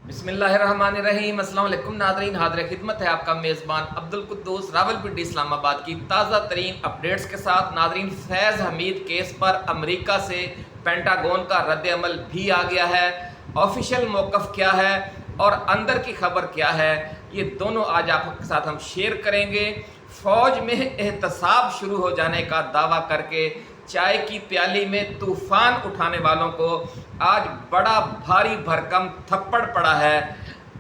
بسم اللہ الرحمن الرحیم۔ السلام علیکم ناظرین، حاضر خدمت ہے آپ کا میزبان عبدالقدوس راولپنڈی اسلام آباد کی تازہ ترین اپڈیٹس کے ساتھ۔ ناظرین، فیض حمید کیس پر امریکہ سے پینٹاگون کا رد عمل بھی آ گیا ہے۔ آفیشیل موقف کیا ہے اور اندر کی خبر کیا ہے، یہ دونوں آج آپ کے ساتھ ہم شیئر کریں گے۔ فوج میں احتساب شروع ہو جانے کا دعویٰ کر کے چائے کی پیالی میں طوفان اٹھانے والوں کو آج بڑا بھاری بھرکم تھپڑ پڑا ہے۔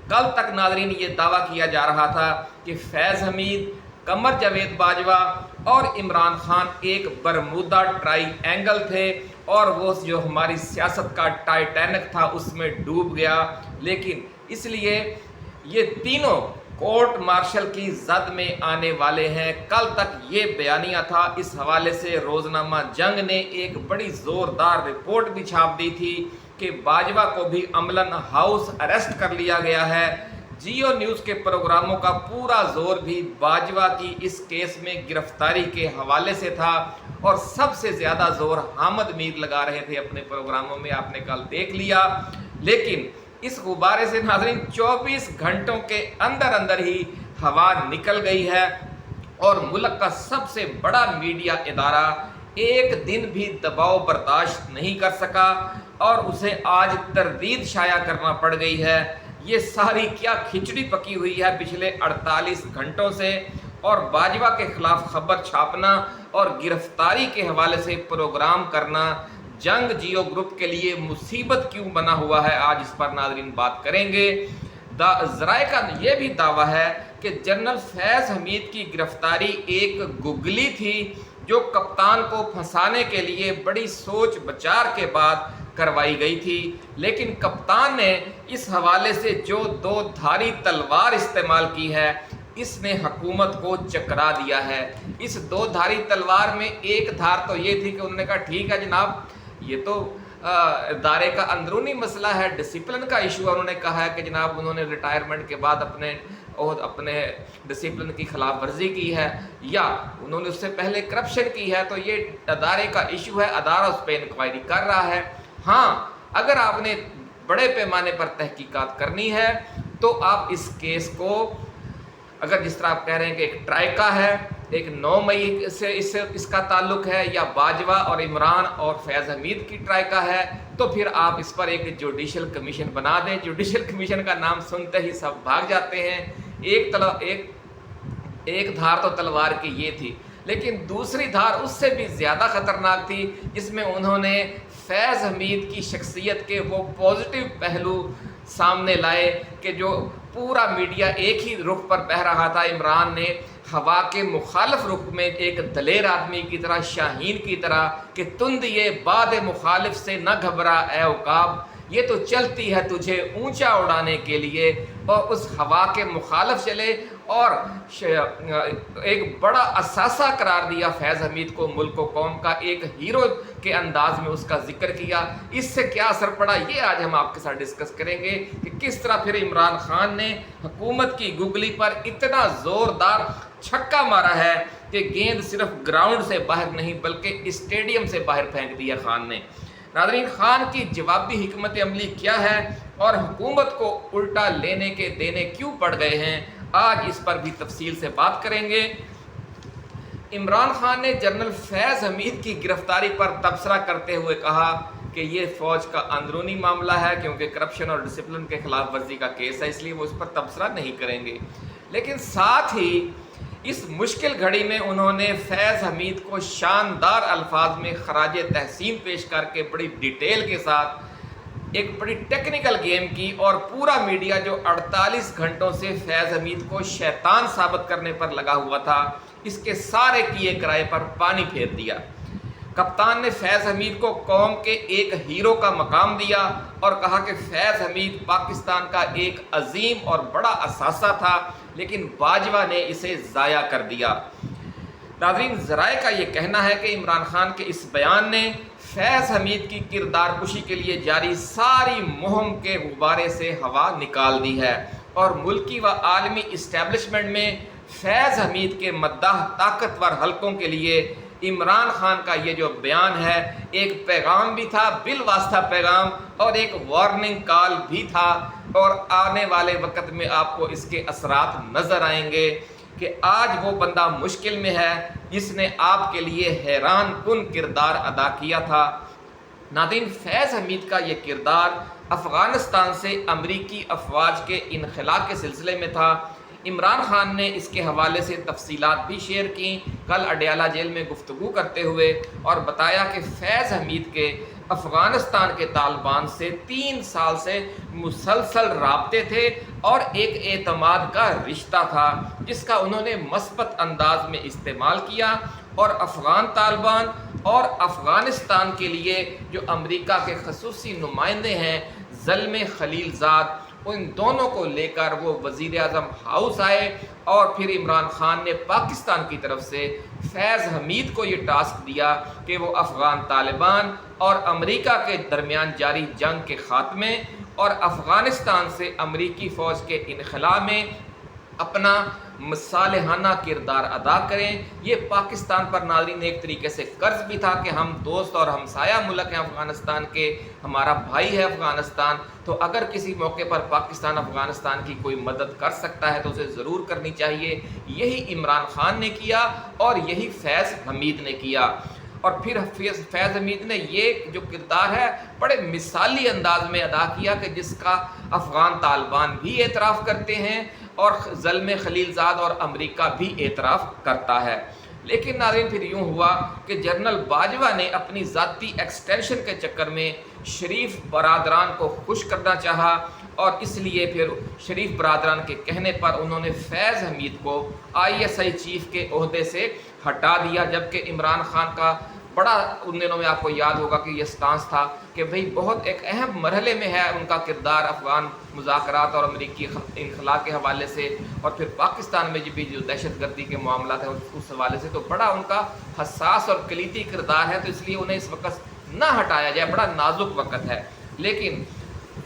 کل تک ناظرین یہ دعویٰ کیا جا رہا تھا کہ فیض حمید، قمر جاوید باجوہ اور عمران خان ایک برمودا ٹرائی اینگل تھے اور وہ جو ہماری سیاست کا ٹائٹینک تھا اس میں ڈوب گیا، لیکن اس لیے یہ تینوں کورٹ مارشل کی زد میں آنے والے ہیں۔ کل تک یہ بیانیہ تھا۔ اس حوالے سے روزنامہ جنگ نے ایک بڑی زوردار رپورٹ بھی چھاپ دی تھی کہ باجوہ کو بھی عملاً ہاؤس اریسٹ کر لیا گیا ہے۔ جیو نیوز کے پروگراموں کا پورا زور بھی باجوہ کی اس کیس میں گرفتاری کے حوالے سے تھا اور سب سے زیادہ زور حامد میر لگا رہے تھے اپنے پروگراموں میں، آپ نے کل دیکھ لیا۔ لیکن اس غبارے سے ناظرین 24 گھنٹوں کے اندر ہی ہوا نکل گئی ہے اور ملک کا سب سے بڑا میڈیا ادارہ ایک دن بھی دباؤ برداشت نہیں کر سکا اور اسے آج تردید شائع کرنا پڑ گئی ہے۔ یہ ساری کیا کھچڑی پکی ہوئی ہے پچھلے 48 گھنٹوں سے، اور باجوہ کے خلاف خبر چھاپنا اور گرفتاری کے حوالے سے پروگرام کرنا جنگ جیو گروپ کے لیے مصیبت کیوں بنا ہوا ہے، آج اس پر ناظرین بات کریں گے۔ ذرائع کا یہ بھی دعویٰ ہے کہ جنرل فیض حمید کی گرفتاری ایک گگلی تھی جو کپتان کو پھنسانے کے لیے بڑی سوچ بچار کے بعد کروائی گئی تھی، لیکن کپتان نے اس حوالے سے جو دو دھاری تلوار استعمال کی ہے اس نے حکومت کو چکرا دیا ہے۔ اس دو دھاری تلوار میں ایک دھار تو یہ تھی کہ انہوں نے کہا ٹھیک ہے جناب، یہ تو ادارے کا اندرونی مسئلہ ہے، ڈسپلن کا ایشو ہے۔ انہوں نے کہا ہے کہ جناب انہوں نے ریٹائرمنٹ کے بعد اپنے ڈسپلن کی خلاف ورزی کی ہے یا انہوں نے اس سے پہلے کرپشن کی ہے، تو یہ ادارے کا ایشو ہے، ادارہ اس پہ انکوائری کر رہا ہے۔ ہاں، اگر آپ نے بڑے پیمانے پر تحقیقات کرنی ہے تو آپ اس کیس کو، اگر جس طرح آپ کہہ رہے ہیں کہ ایک ٹرائیکا ہے، ایک 9 مئی سے اس کا تعلق ہے، یا باجوہ اور عمران اور فیض حمید کی ٹرائیکا ہے، تو پھر آپ اس پر ایک جوڈیشل کمیشن بنا دیں۔ جوڈیشل کمیشن کا نام سنتے ہی سب بھاگ جاتے ہیں۔ ایک دھار تو تلوار کی یہ تھی، لیکن دوسری دھار اس سے بھی زیادہ خطرناک تھی، جس میں انہوں نے فیض حمید کی شخصیت کے وہ پازیٹیو پہلو سامنے لائے کہ جو پورا میڈیا ایک ہی رخ پر بہہ رہا تھا۔ عمران نے ہوا کے مخالف رخ میں ایک دلیر آدمی کی طرح، شاہین کی طرح کہ تند یہ باد مخالف سے نہ گھبرا اے عقاب، یہ تو چلتی ہے تجھے اونچا اڑانے کے لیے، اور اس ہوا کے مخالف چلے اور ایک بڑا اثاثہ قرار دیا فیض حمید کو، ملک و قوم کا ایک ہیرو کے انداز میں اس کا ذکر کیا۔ اس سے کیا اثر پڑا یہ آج ہم آپ کے ساتھ ڈسکس کریں گے کہ کس طرح پھر عمران خان نے حکومت کی گگلی پر اتنا زوردار چھکا مارا ہے کہ گیند صرف گراؤنڈ سے باہر نہیں بلکہ اسٹیڈیم سے باہر پھینک دیا خان نے۔ ناظرین، خان کی جوابی حکمت عملی کیا ہے اور حکومت کو الٹا لینے کے دینے کیوں پڑ گئے ہیں، آج اس پر بھی تفصیل سے بات کریں گے۔ عمران خان نے جنرل فیض حمید کی گرفتاری پر تبصرہ کرتے ہوئے کہا کہ یہ فوج کا اندرونی معاملہ ہے، کیونکہ کرپشن اور ڈسپلن کے خلاف ورزی کا کیس ہے، اس لیے وہ اس پر تبصرہ نہیں کریں گے۔ لیکن ساتھ ہی اس مشکل گھڑی میں انہوں نے فیض حمید کو شاندار الفاظ میں خراج تحسین پیش کر کے بڑی ڈیٹیل کے ساتھ ایک بڑی ٹیکنیکل گیم کی، اور پورا میڈیا جو 48 گھنٹوں سے فیض حمید کو شیطان ثابت کرنے پر لگا ہوا تھا، اس کے سارے کیے کرائے پر پانی پھیر دیا۔ کپتان نے فیض حمید کو قوم کے ایک ہیرو کا مقام دیا اور کہا کہ فیض حمید پاکستان کا ایک عظیم اور بڑا اثاثہ تھا، لیکن باجوہ نے اسے ضائع کر دیا۔ ناظرین، ذرائع کا یہ کہنا ہے کہ عمران خان کے اس بیان نے فیض حمید کی کردار کشی کے لیے جاری ساری مہم کے غبارے سے ہوا نکال دی ہے، اور ملکی و عالمی اسٹیبلشمنٹ میں فیض حمید کے مداح طاقتور حلقوں کے لیے عمران خان کا یہ جو بیان ہے ایک پیغام بھی تھا، بالواسطہ پیغام، اور ایک وارننگ کال بھی تھا اور آنے والے وقت میں آپ کو اس کے اثرات نظر آئیں گے کہ آج وہ بندہ مشکل میں ہے جس نے آپ کے لیے حیران کن کردار ادا کیا تھا۔ ناظرین، فیض حمید کا یہ کردار افغانستان سے امریکی افواج کے انخلا کے سلسلے میں تھا۔ عمران خان نے اس کے حوالے سے تفصیلات بھی شیئر کیں کل اڈیالہ جیل میں گفتگو کرتے ہوئے، اور بتایا کہ فیض حمید کے افغانستان کے طالبان سے 3 سال سے مسلسل رابطے تھے اور ایک اعتماد کا رشتہ تھا جس کا انہوں نے مثبت انداز میں استعمال کیا، اور افغان طالبان اور افغانستان کے لیے جو امریکہ کے خصوصی نمائندے ہیں زلمے خلیل زاد، ان دونوں کو لے کر وہ وزیر اعظم ہاؤس آئے، اور پھر عمران خان نے پاکستان کی طرف سے فیض حمید کو یہ ٹاسک دیا کہ وہ افغان طالبان اور امریکہ کے درمیان جاری جنگ کے خاتمے اور افغانستان سے امریکی فوج کے انخلا میں اپنا مصالحانہ کردار ادا کریں۔ یہ پاکستان پر ناظرین ایک طریقے سے قرض بھی تھا کہ ہم دوست اور ہمسایہ ملک ہیں افغانستان کے، ہمارا بھائی ہے افغانستان، تو اگر کسی موقع پر پاکستان افغانستان کی کوئی مدد کر سکتا ہے تو اسے ضرور کرنی چاہیے۔ یہی عمران خان نے کیا اور یہی فیض حمید نے کیا، اور پھر فیض حمید نے یہ جو کردار ہے بڑے مثالی انداز میں ادا کیا کہ جس کا افغان طالبان بھی اعتراف کرتے ہیں اور زلمے خلیل زاد اور امریکہ بھی اعتراف کرتا ہے۔ لیکن ناظرین، پھر یوں ہوا کہ جنرل باجوہ نے اپنی ذاتی ایکسٹینشن کے چکر میں شریف برادران کو خوش کرنا چاہا، اور اس لیے پھر شریف برادران کے کہنے پر انہوں نے فیض حمید کو ISI چیف کے عہدے سے ہٹا دیا، جبکہ عمران خان کا بڑا ان دنوں میں آپ کو یاد ہوگا کہ یہ سٹانس تھا کہ بھئی بہت ایک اہم مرحلے میں ہے ان کا کردار افغان مذاکرات اور امریکی انخلا کے حوالے سے، اور پھر پاکستان میں بھی جو دہشت گردی کے معاملات ہیں اس حوالے سے، تو بڑا ان کا حساس اور کلیدی کردار ہے، تو اس لیے انہیں اس وقت نہ ہٹایا جائے، بڑا نازک وقت ہے۔ لیکن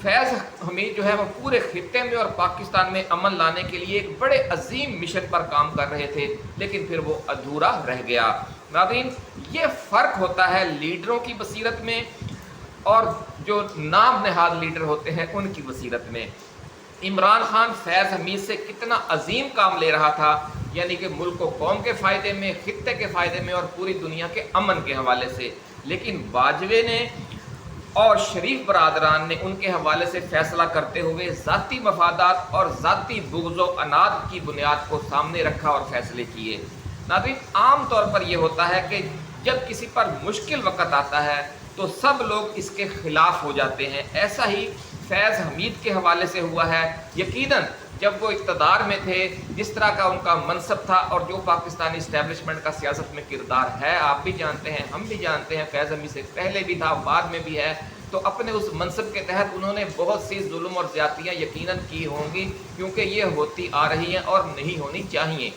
فیض حمید جو ہے وہ پورے خطے میں اور پاکستان میں امن لانے کے لیے ایک بڑے عظیم مشن پر کام کر رہے تھے، لیکن پھر وہ ادھورا رہ گیا۔ ناظرین، یہ فرق ہوتا ہے لیڈروں کی بصیرت میں اور جو نام نہاد لیڈر ہوتے ہیں ان کی بصیرت میں۔ عمران خان فیض حمید سے کتنا عظیم کام لے رہا تھا، یعنی کہ ملک و قوم کے فائدے میں، خطے کے فائدے میں اور پوری دنیا کے امن کے حوالے سے، لیکن باجوے نے اور شریف برادران نے ان کے حوالے سے فیصلہ کرتے ہوئے ذاتی مفادات اور ذاتی بغض و عناد کی بنیاد کو سامنے رکھا اور فیصلے کیے۔ ناظرین، عام طور پر یہ ہوتا ہے کہ جب کسی پر مشکل وقت آتا ہے تو سب لوگ اس کے خلاف ہو جاتے ہیں، ایسا ہی فیض حمید کے حوالے سے ہوا ہے۔ یقیناً جب وہ اقتدار میں تھے، جس طرح کا ان کا منصب تھا اور جو پاکستانی اسٹیبلشمنٹ کا سیاست میں کردار ہے، آپ بھی جانتے ہیں، ہم بھی جانتے ہیں، فیض حمید سے پہلے بھی تھا، بعد میں بھی ہے، تو اپنے اس منصب کے تحت انہوں نے بہت سی ظلم اور زیادتیاں یقیناً کی ہوں گی، کیونکہ یہ ہوتی آ رہی ہیں اور نہیں ہونی چاہیے۔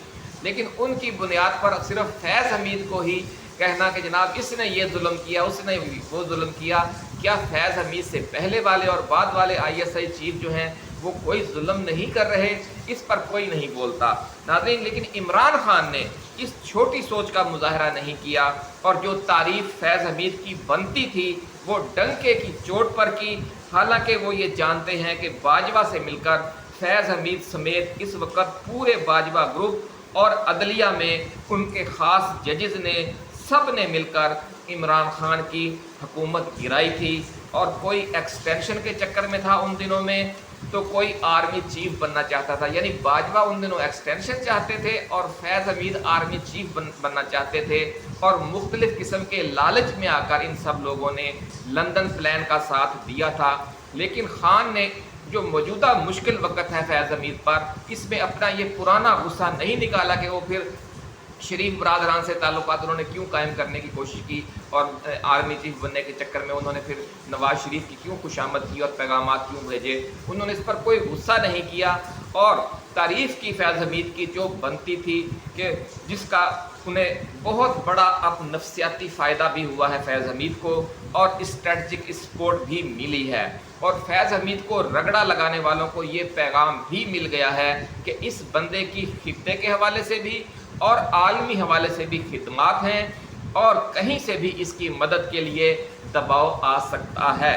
لیکن ان کی بنیاد پر صرف فیض حمید کو ہی کہنا کہ جناب اس نے یہ ظلم کیا، اس نے وہ ظلم کیا، کیا فیض حمید سے پہلے والے اور بعد والے ISI چیف جو ہیں وہ کوئی ظلم نہیں کر رہے؟ اس پر کوئی نہیں بولتا۔ ناظرین، لیکن عمران خان نے اس چھوٹی سوچ کا مظاہرہ نہیں کیا، اور جو تعریف فیض حمید کی بنتی تھی وہ ڈنکے کی چوٹ پر کی، حالانکہ وہ یہ جانتے ہیں کہ باجوہ سے مل کر فیض حمید سمیت اس وقت پورے باجوہ گروپ اور عدلیہ میں ان کے خاص ججز نے سب نے مل کر عمران خان کی حکومت گرائی تھی، اور کوئی ایکسٹینشن کے چکر میں تھا ان دنوں میں، تو کوئی آرمی چیف بننا چاہتا تھا، یعنی باجوہ ان دنوں ایکسٹینشن چاہتے تھے اور فیض حمید آرمی چیف بننا چاہتے تھے، اور مختلف قسم کے لالچ میں آ کر ان سب لوگوں نے لندن پلان کا ساتھ دیا تھا۔ لیکن خان نے جو موجودہ مشکل وقت ہے فیض حمید پر، اس میں اپنا یہ پرانا غصہ نہیں نکالا کہ وہ پھر شریف برادران سے تعلقات انہوں نے کیوں قائم کرنے کی کوشش کی، اور آرمی چیف بننے کے چکر میں انہوں نے پھر نواز شریف کی کیوں خوشامد کی اور پیغامات کیوں بھیجے، انہوں نے اس پر کوئی غصہ نہیں کیا، اور تعریف کی فیض حمید کی جو بنتی تھی کہ جس کا انہیں بہت بڑا اب نفسیاتی فائدہ بھی ہوا ہے فیض حمید کو، اور اسٹریٹجک سپورٹ بھی ملی ہے، اور فیض حمید کو رگڑا لگانے والوں کو یہ پیغام بھی مل گیا ہے کہ اس بندے کی خطے کے حوالے سے بھی اور عالمی حوالے سے بھی خدمات ہیں، اور کہیں سے بھی اس کی مدد کے لیے دباؤ آ سکتا ہے۔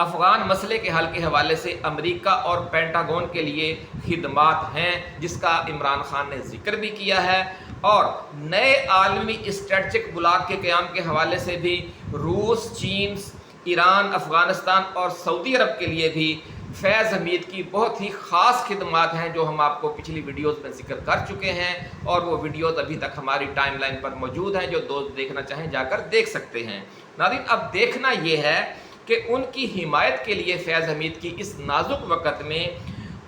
افغان مسئلے کے حل کے حوالے سے امریکہ اور پینٹاگون کے لیے خدمات ہیں، جس کا عمران خان نے ذکر بھی کیا ہے، اور نئے عالمی اسٹریٹجک بلاک کے قیام کے حوالے سے بھی روس، چین، ایران، افغانستان اور سعودی عرب کے لیے بھی فیض حمید کی بہت ہی خاص خدمات ہیں، جو ہم آپ کو پچھلی ویڈیوز میں ذکر کر چکے ہیں، اور وہ ویڈیوز ابھی تک ہماری ٹائم لائن پر موجود ہیں، جو دوست دیکھنا چاہیں جا کر دیکھ سکتے ہیں۔ ناظرین، اب دیکھنا یہ ہے کہ ان کی حمایت کے لیے فیض حمید کی اس نازک وقت میں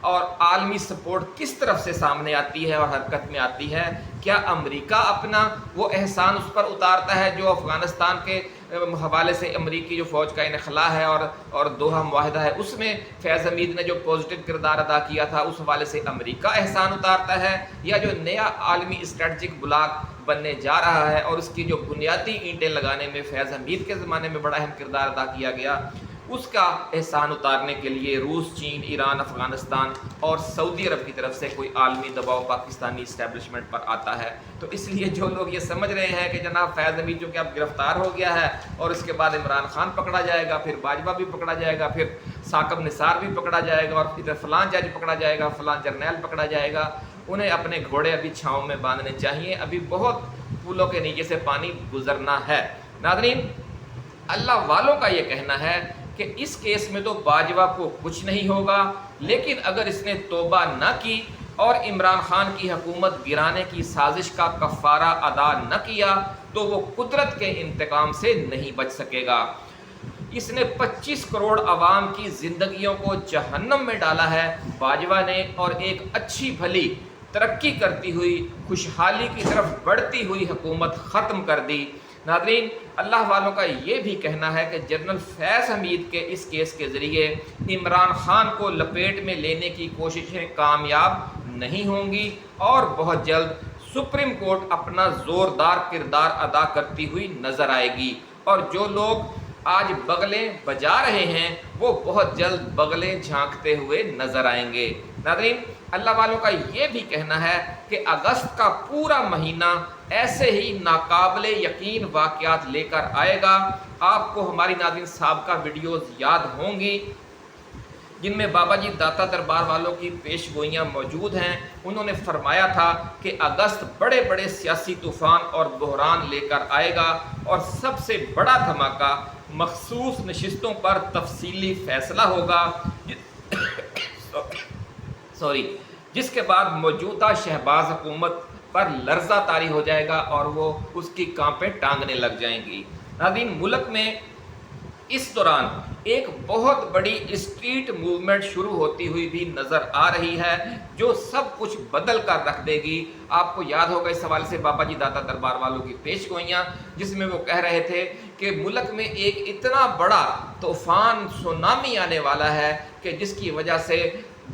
اور عالمی سپورٹ کس طرف سے سامنے آتی ہے اور حرکت میں آتی ہے۔ کیا امریکہ اپنا وہ احسان اس پر اتارتا ہے جو افغانستان کے حوالے سے امریکی جو فوج کا انخلاء ہے اور دوحہ معاہدہ ہے، اس میں فیض حمید نے جو پازیٹیو کردار ادا کیا تھا، اس حوالے سے امریکہ احسان اتارتا ہے، یا جو نیا عالمی اسٹریٹجک بلاک بننے جا رہا ہے اور اس کی جو بنیادی اینٹیں لگانے میں فیض حمید کے زمانے میں بڑا اہم کردار ادا کیا گیا، اس کا احسان اتارنے کے لیے روس، چین، ایران، افغانستان اور سعودی عرب کی طرف سے کوئی عالمی دباؤ پاکستانی اسٹیبلشمنٹ پر آتا ہے۔ تو اس لیے جو لوگ یہ سمجھ رہے ہیں کہ جناب فیض حمید جو کہ اب گرفتار ہو گیا ہے اور اس کے بعد عمران خان پکڑا جائے گا، پھر باجوہ بھی پکڑا جائے گا، پھر ثاقب نثار بھی پکڑا جائے گا، اور ادھر فلاں جج پکڑا جائے گا، فلاں جرنیل پکڑا جائے گا، انہیں اپنے گھوڑے ابھی چھاؤں میں باندھنے چاہیے، ابھی بہت پولوں کے نیچے سے پانی گزرنا ہے۔ ناظرین، اللہ والوں کا یہ کہنا ہے کہ اس کیس میں تو باجوہ کو کچھ نہیں ہوگا، لیکن اگر اس نے توبہ نہ کی اور عمران خان کی حکومت گرانے کی سازش کا کفارہ ادا نہ کیا تو وہ قدرت کے انتقام سے نہیں بچ سکے گا۔ اس نے 25 کروڑ عوام کی زندگیوں کو جہنم میں ڈالا ہے باجوہ نے، اور ایک اچھی بھلی ترقی کرتی ہوئی، خوشحالی کی طرف بڑھتی ہوئی حکومت ختم کر دی۔ ناظرین، اللہ والوں کا یہ بھی کہنا ہے کہ جنرل فیض حمید کے اس کیس کے ذریعے عمران خان کو لپیٹ میں لینے کی کوششیں کامیاب نہیں ہوں گی، اور بہت جلد سپریم کورٹ اپنا زوردار کردار ادا کرتی ہوئی نظر آئے گی، اور جو لوگ آج بغلیں بجا رہے ہیں وہ بہت جلد بغلیں جھانکتے ہوئے نظر آئیں گے۔ ناظرین، اللہ والوں کا یہ بھی کہنا ہے کہ اگست کا پورا مہینہ ایسے ہی ناقابل یقین واقعات لے کر آئے گا۔ آپ کو ہماری ناظرین سابقہ ویڈیوز یاد ہوں گی جن میں بابا جی داتا دربار والوں کی پیش گوئیاں موجود ہیں۔ انہوں نے فرمایا تھا کہ اگست بڑے بڑے سیاسی طوفان اور بحران لے کر آئے گا، اور سب سے بڑا دھماکہ مخصوص نشستوں پر تفصیلی فیصلہ ہوگا جس کے بعد موجودہ شہباز حکومت پر لرزہ طاری ہو جائے گا اور وہ اس کی کانپیں ٹانگنے لگ جائیں گی۔ ناظرین، ملک میں اس دوران ایک بہت بڑی اسٹریٹ موومنٹ شروع ہوتی ہوئی بھی نظر آ رہی ہے، جو سب کچھ بدل کر رکھ دے گی۔ آپ کو یاد ہوگا اس حوالے سے بابا جی داتا دربار والوں کی پیش گوئیاں، جس میں وہ کہہ رہے تھے کہ ملک میں ایک اتنا بڑا طوفان سونامی آنے والا ہے کہ جس کی وجہ سے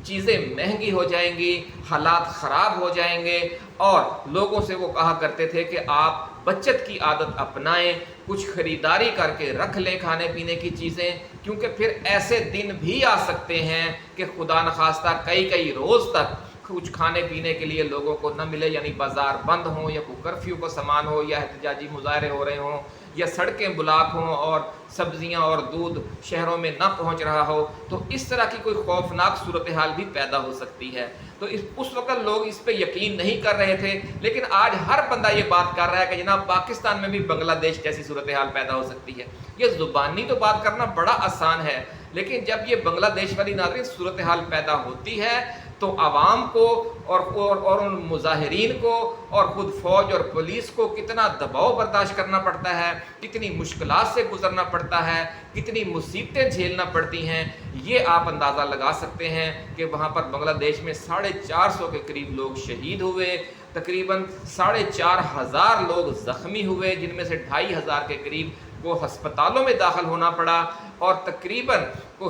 چیزیں مہنگی ہو جائیں گی، حالات خراب ہو جائیں گے، اور لوگوں سے وہ کہا کرتے تھے کہ آپ بچت کی عادت اپنائیں، کچھ خریداری کر کے رکھ لیں کھانے پینے کی چیزیں، کیونکہ پھر ایسے دن بھی آ سکتے ہیں کہ خدا نخواستہ کئی روز تک کچھ کھانے پینے کے لیے لوگوں کو نہ ملے، یعنی بازار بند ہوں، یا کوئی کرفیو کا سامان ہو، یا احتجاجی مظاہرے ہو رہے ہوں، یا سڑکیں بلاک ہوں اور سبزیاں اور دودھ شہروں میں نہ پہنچ رہا ہو، تو اس طرح کی کوئی خوفناک صورتحال بھی پیدا ہو سکتی ہے۔ تو اس وقت لوگ اس پہ یقین نہیں کر رہے تھے، لیکن آج ہر بندہ یہ بات کر رہا ہے کہ جناب پاکستان میں بھی بنگلہ دیش جیسی صورتحال پیدا ہو سکتی ہے۔ یہ زبانی تو بات کرنا بڑا آسان ہے، لیکن جب یہ بنگلہ دیش والی ناظرین صورتحال پیدا ہوتی ہے تو عوام کو اور ان مظاہرین کو اور خود فوج اور پولیس کو کتنا دباؤ برداشت کرنا پڑتا ہے، کتنی مشکلات سے گزرنا پڑتا ہے، کتنی مصیبتیں جھیلنا پڑتی ہیں، یہ آپ اندازہ لگا سکتے ہیں کہ وہاں پر بنگلہ دیش میں 450 کے قریب لوگ شہید ہوئے، تقریباً 4500 لوگ زخمی ہوئے، جن میں سے 2500 کے قریب کو ہسپتالوں میں داخل ہونا پڑا، اور تقریباً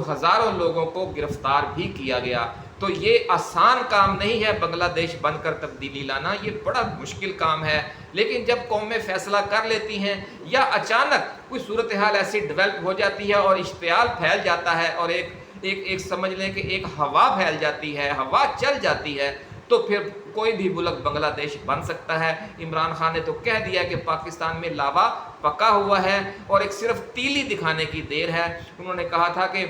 ہزاروں لوگوں کو گرفتار بھی کیا گیا۔ تو یہ آسان کام نہیں ہے بنگلہ دیش بن کر تبدیلی لانا، یہ بڑا مشکل کام ہے، لیکن جب قومیں فیصلہ کر لیتی ہیں یا اچانک کوئی صورتحال ایسی ڈیولپ ہو جاتی ہے اور اشتعال پھیل جاتا ہے اور ایک سمجھ لیں کہ ایک ہوا پھیل جاتی ہے، ہوا چل جاتی ہے، تو پھر کوئی بھی ملک بنگلہ دیش بن سکتا ہے۔ عمران خان نے تو کہہ دیا کہ پاکستان میں لاوا پکا ہوا ہے اور ایک صرف تیلی دکھانے کی دیر ہے۔ انہوں نے کہا تھا کہ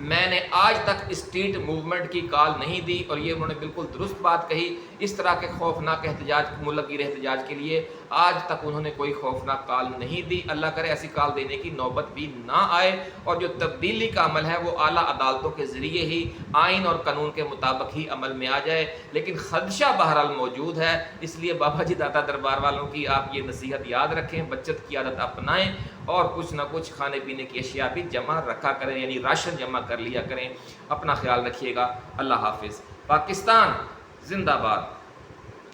میں نے آج تک اسٹریٹ موومنٹ کی کال نہیں دی، اور یہ انہوں نے بالکل درست بات کہی۔ اس طرح کے خوفناک احتجاج، ملک گیر احتجاج کے لیے آج تک انہوں نے کوئی خوفناک کال نہیں دی۔ اللہ کرے ایسی کال دینے کی نوبت بھی نہ آئے، اور جو تبدیلی کا عمل ہے وہ اعلیٰ عدالتوں کے ذریعے ہی آئین اور قانون کے مطابق ہی عمل میں آ جائے۔ لیکن خدشہ بہرحال موجود ہے، اس لیے بابا جی داتا دربار والوں کی آپ یہ نصیحت یاد رکھیں، بچت کی عادت اپنائیں، اور کچھ نہ کچھ کھانے پینے کی اشیاء بھی جمع رکھا کریں، یعنی راشن جمع کر لیا کریں۔ اپنا خیال رکھیے گا۔ اللہ حافظ۔ پاکستان زندہ باد۔